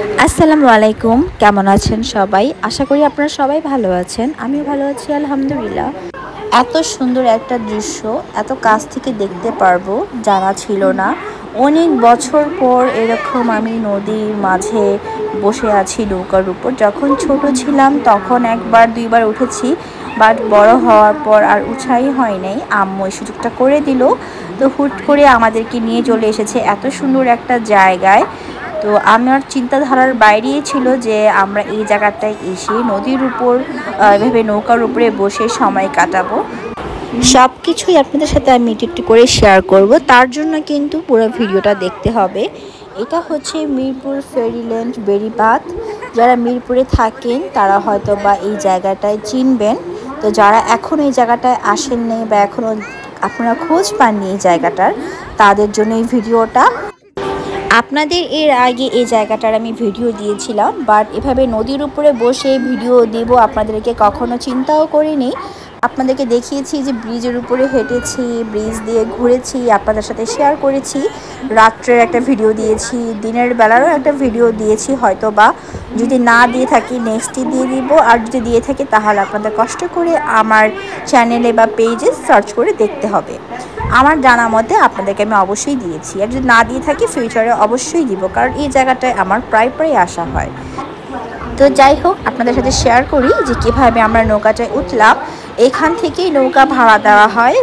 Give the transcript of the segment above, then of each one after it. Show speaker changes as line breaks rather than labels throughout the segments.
আসসালামু আলাইকুম, কেমন আছেন সবাই? আশা করি আপনারা সবাই ভালো আছেন। আমিও ভালো আছি আলহামদুলিল্লাহ। এত সুন্দর একটা দৃশ্য এত কাছ থেকে দেখতে পারবো জানা ছিল না। অনেক বছর পর এরকম আমি নদীর মাঝে বসে আছি নৌকার উপর। যখন ছোট ছিলাম তখন একবার দুইবার উঠেছি, বাট বড় হওয়ার পর আর উঠাই হয় নাই। আম্মু এই সুযোগটা করে দিল, তো হুট করে আমাদেরকে নিয়ে চলে এসেছে এত সুন্দর একটা জায়গায়। তো আমার চিন্তাধারার বাইরেই ছিল যে আমরা এই জায়গাটায় এসে নদীর উপর এভাবে নৌকার উপরে বসে সময় কাটাবো। সব কিছুই আপনাদের সাথে আমি একটু করে শেয়ার করব, তার জন্য কিন্তু পুরো ভিডিওটা দেখতে হবে। এটা হচ্ছে মিরপুর ফেরিল্যান্ড বেড়িবাঁধ। যারা মিরপুরে থাকেন তারা হয়তো বা এই জায়গাটায় চিনবেন। তো যারা এখন এই জায়গাটায় আসেননি বা এখনও আপনারা খোঁজ পাননি এই জায়গাটার, তাদের জন্য এই ভিডিওটা। আপনাদের এর আগে এই জায়গাটার আমি ভিডিও দিয়েছিলাম, বাট এভাবে নদীর উপরে বসে ভিডিও দেব আপনাদেরকে কখনো চিন্তাও করিনি। আপনাদেরকে দেখিয়েছি যে ব্রিজের উপরে হেঁটেছি, ব্রিজ দিয়ে ঘুরেছি, আপনাদের সাথে শেয়ার করেছি। রাত্রের একটা ভিডিও দিয়েছি, দিনের বেলারও একটা ভিডিও দিয়েছি। হয়তো বা যদি না দিয়ে থাকি নেক্সটই দিয়ে দিব, আর যদি দিয়ে থাকি তাহলে আপনাদের কষ্ট করে আমার চ্যানেলে বা পেজে সার্চ করে দেখতে হবে। আমার জানা মতে আপনাদেরকে আমি অবশ্যই দিয়েছি, আর যদি না দিয়ে থাকি ফিউচারে অবশ্যই দিব, কারণ এই জায়গাটায় আমার প্রায় আসা হয়। তো যাই হোক, আপনাদের সাথে শেয়ার করি যে কীভাবে আমরা নৌকাটায় উঠলাম। এখান থেকেই নৌকা ভাড়া দেওয়া হয়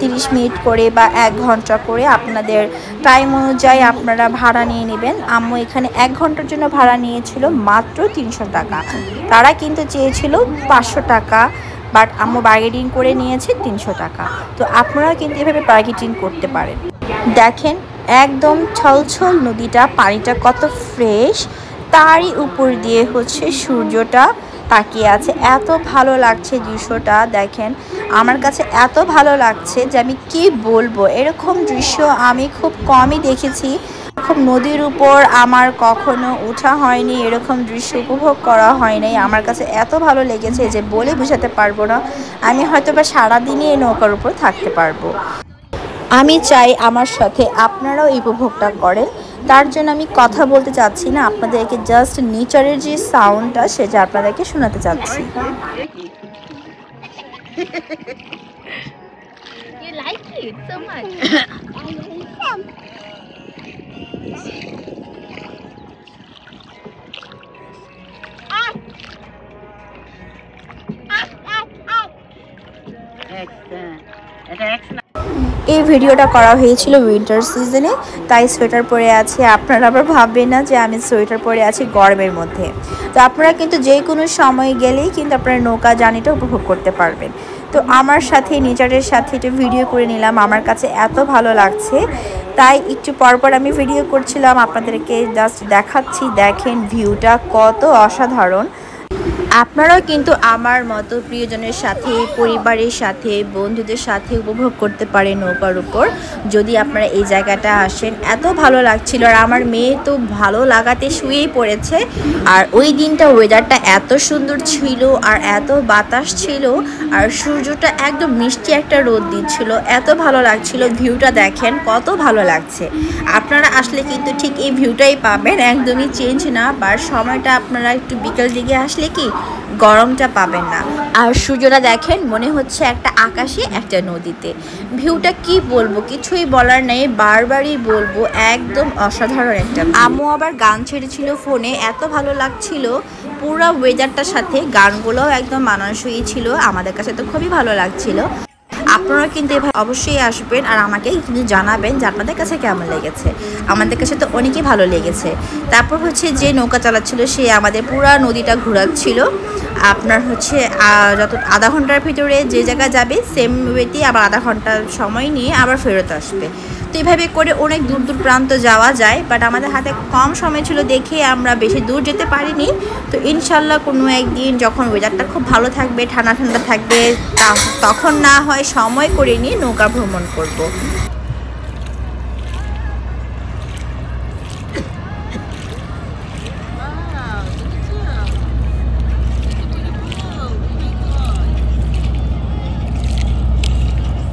30 মিনিট করে বা 1 ঘন্টা করে, আপনাদের টাইম অনুযায়ী আপনারা ভাড়া নিয়ে নেবেন। আম্মু এখানে 1 ঘন্টার জন্য ভাড়া নিয়েছিল মাত্র 300 টাকা। তারা কিন্তু চেয়েছিল 500 টাকা, বাট আম্মু বার্গেনিং করে নিয়েছে 300 টাকা। তো আপনারা কিন্তু এভাবে বার্গেনিং করতে পারেন। দেখেন একদম ছলছল নদীটা, পানিটা কত ফ্রেশ, তারই উপর দিয়ে হচ্ছে সূর্যটা তাকিয়ে আছে। এত ভালো লাগছে দৃশ্যটা, দেখেন আমার কাছে এত ভালো লাগছে যে আমি কি বলবো। এরকম দৃশ্য আমি খুব কমই দেখেছি। এরকম নদীর উপর আমার কখনো ওঠা হয়নি, এরকম দৃশ্য উপভোগ করা হয়নি। আমার কাছে এত ভালো লেগেছে যে বলে বোঝাতে পারবো না। আমি হয়তো বা সারাদিনই এই নৌকার উপর থাকতে পারবো। আমি চাই আমার সাথে আপনারাও এই উপভোগটা করেন। তার জন্য আমি কথা বলতে চাচ্ছি না, আপনাদেরকে জাস্ট নেচারের যে সাউন্ডটা সেটা আপনাদেরকে শোনাতে চাচ্ছি। এই ভিডিওটা করা হয়েছিল উইন্টার সিজনে, তাই সোয়েটার পরে আছি। আপনারা আবার ভাববেন না যে আমি সোয়েটার পরে আছি গরমের মধ্যে। তো আপনারা কিন্তু যে কোনো সময় গেলেই কিন্তু আপনারা নৌকা জার্নিটা উপভোগ করতে পারবেন। তো আমার সাথে নেচারের সাথে একটু ভিডিও করে নিলাম, আমার কাছে এত ভালো লাগছে, তাই একটু পরপর আমি ভিডিও করছিলাম, আপনাদেরকে জাস্ট দেখাচ্ছি। দেখেন ভিউটা কত অসাধারণ। আপনারাও কিন্তু আমার মতো প্রিয়জনের সাথে, পরিবারের সাথে, বন্ধুদের সাথে উপভোগ করতে পারেন নৌকার উপর, যদি আপনারা এই জায়গাটা আসেন। এত ভালো লাগছিল, আর আমার মেয়ে তো ভালো লাগাতে শুয়েই পড়েছে। আর ওই দিনটা ওয়েদারটা এত সুন্দর ছিল, আর এত বাতাস ছিল, আর সূর্যটা একদম মিষ্টি একটা রোদ দিচ্ছিল। এত ভালো লাগছিল। ভিউটা দেখেন কত ভালো লাগছে। আপনারা আসলে কিন্তু ঠিক এই ভিউটাই পাবেন, একদমই চেঞ্জ না। বা সময়টা আপনারা একটু বিকেল দিকে আসলে কি গরমটা পাবেন না। আর সূর্যটা দেখেন মনে হচ্ছে একটা আকাশে একটা নদীতে। ভিউটা কি বলবো, কিছুই বলার নেই, বারবারই বলবো, একদম অসাধারণ একটা। আম্মু আবার গান ছেড়েছিল ফোনে, এত ভালো লাগছিল। পুরো ওয়েদারটার সাথে গানগুলোও একদম মানানসই ছিল, আমাদের কাছে তো খুবই ভালো লাগছিল। আপনারা কিন্তু এভাবে অবশ্যই আসবেন, আর আমাকে কিন্তু জানাবেন যে আপনাদের কাছে কেমন লেগেছে। আমাদের কাছে তো অনেকই ভালো লেগেছে। তারপর হচ্ছে যে নৌকা চালাচ্ছিল সে আমাদের পুরা নদীটা ঘোরাচ্ছিল। আপনার হচ্ছে যত আধা ঘন্টার ভিতরে যে জায়গায় যাবে সেম ওয়েতে আবার আধা ঘন্টা সময় নিয়ে আবার ফেরত আসবে। তো এভাবে করে অনেক দূর দূর প্রান্ত যাওয়া যায়, বাট আমাদের হাতে কম সময় ছিল দেখে আমরা বেশি দূর যেতে পারিনি। তো ইনশাল্লাহ কোনো একদিন যখন ওয়েদারটা খুব ভালো থাকবে, ঠান্ডা ঠান্ডা থাকবে, তখন না হয় সময় করে নিয়ে নৌকা ভ্রমণ করব।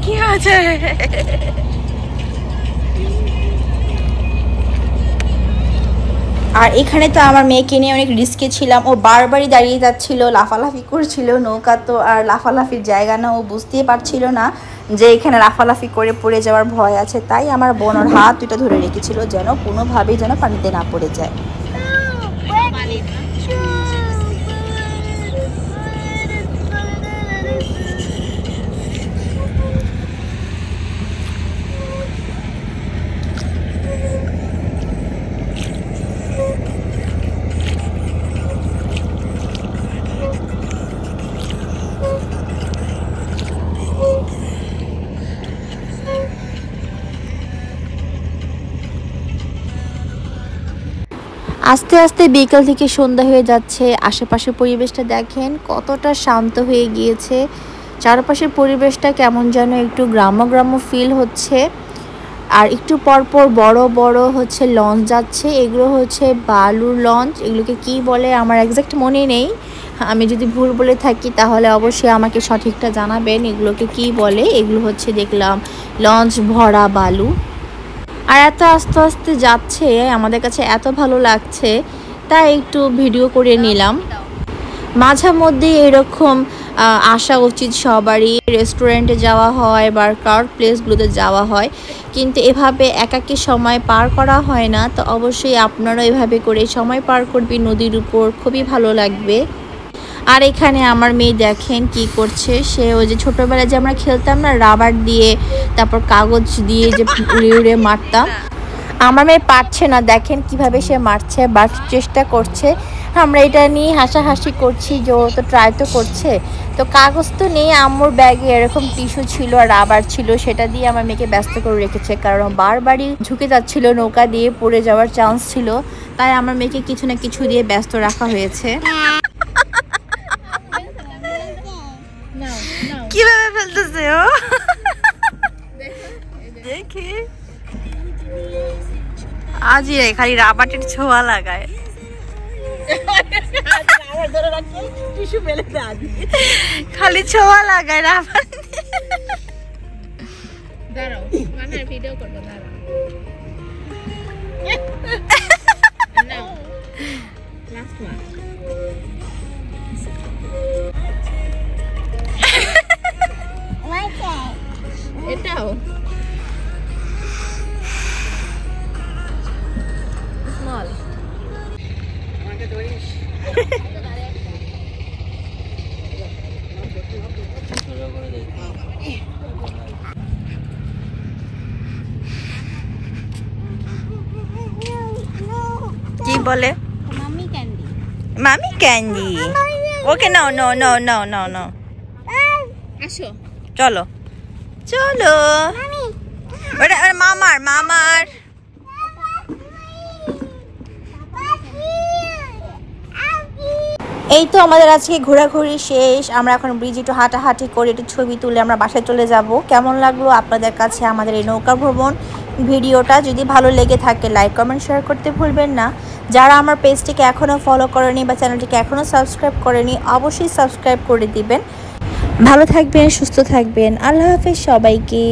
কি আছে? আর এখানে তো আমার মেয়েকে নিয়ে অনেক রিস্কে ছিলাম, ও বারবারই দাঁড়িয়ে যাচ্ছিল, লাফালাফি করছিল। নৌকা তো আর লাফালাফির জায়গা না, ও বুঝতেই পারছিল না যে এখানে লাফালাফি করে পড়ে যাওয়ার ভয় আছে। তাই আমার বোন ওর হাত দুটো ধরে রেখেছিল যেন কোনোভাবেই যেন পানিতে না পড়ে যায়। আস্তে আস্তে বিকেল থেকে সন্ধ্যা হয়ে যাচ্ছে। আশেপাশের পরিবেশটা দেখেন কতটা শান্ত হয়ে গিয়েছে। চারপাশের পরিবেশটা কেমন যেন একটু গ্রাম্য গ্রাম্য ফিল হচ্ছে। আর একটু পরপর বড় বড় হচ্ছে লঞ্চ যাচ্ছে, এগুলো হচ্ছে বালুর লঞ্চ। এগুলোকে কি বলে আমার একজ্যাক্ট মনে নেই, আমি যদি ভুল বলে থাকি তাহলে অবশ্যই আমাকে সঠিকটা জানাবেন এগুলোকে কি বলে। এগুলো হচ্ছে দেখলাম লঞ্চ ভরা বালু। আর এত আস্তে আস্তে যাচ্ছে, আমাদের কাছে এত ভালো লাগছে, তাই একটু ভিডিও করে নিলাম। মাঝে মধ্যে এরকম আসা উচিত সবারই। রেস্টুরেন্টে যাওয়া হয় বা ক্রাউড প্লেসগুলোতে যাওয়া হয়, কিন্তু এভাবে একাকী সময় পার করা হয় না। তো অবশ্যই আপনারা এভাবে করে সময় পার করবেন নদীর উপর, খুবই ভালো লাগবে। আর এখানে আমার মেয়ে দেখেন কি করছে, সে ওই যে ছোটোবেলায় যে আমরা খেলতাম না রাবার দিয়ে, তারপর কাগজ দিয়ে যে উড়ে উড়ে মারতাম, আমার মেয়ে পারছে না, দেখেন কিভাবে সে মারছে, বাট চেষ্টা করছে। আমরা এটা নিয়ে হাসাহাসি করছি যে ও তো ট্রাই তো করছে। তো কাগজ তো নেই, আম্মুর ব্যাগে এরকম টিস্যু ছিল আর রাবার ছিল, সেটা দিয়ে আমার মেয়েকে ব্যস্ত করে রেখেছে, কারণ বারবারই ঝুঁকে যাচ্ছিল, নৌকা দিয়ে পড়ে যাওয়ার চান্স ছিল। তাই আমার মেয়েকে কিছু না কিছু দিয়ে ব্যস্ত রাখা হয়েছে। কিভাবে ফেলতেছে ও, দেখি আজই খালি রাবারের ছোঁয়া লাগায়। খালি ছোঁয়া লাগায় রাবার। দাঁড়াও মানে ভিডিও করব, দাঁড়াও নাও লাস্ট ওয়ান। এটাও স্মল। আমাকে ধরিস। কি বলে মামি ক্যান্ডি, মামি ক্যান্ডি। ওকে নাও নাও নাও নাও নাও নাও, আসো চলো চলো। ওটা মামার মামার। এই তো আমাদের আজকে ঘোরাঘুরি শেষ। আমরা এখন ব্রিজ একটু হাঁটাহাঁটি করে একটু ছবি তুলে আমরা বাসায় চলে যাব। কেমন লাগলো আপনাদের কাছে আমাদের এই নৌকা ভ্রমণ ভিডিওটা? যদি ভালো লেগে থাকে লাইক কমেন্ট শেয়ার করতে ভুলবেন না। যারা আমার পেজটিকে এখনও ফলো করেনি বা চ্যানেলটিকে এখনও সাবস্ক্রাইব করেনি অবশ্যই সাবস্ক্রাইব করে দিবেন। ভালো থাকবেন, সুস্থ থাকবেন। আল্লাহ হাফেজ সবাইকে।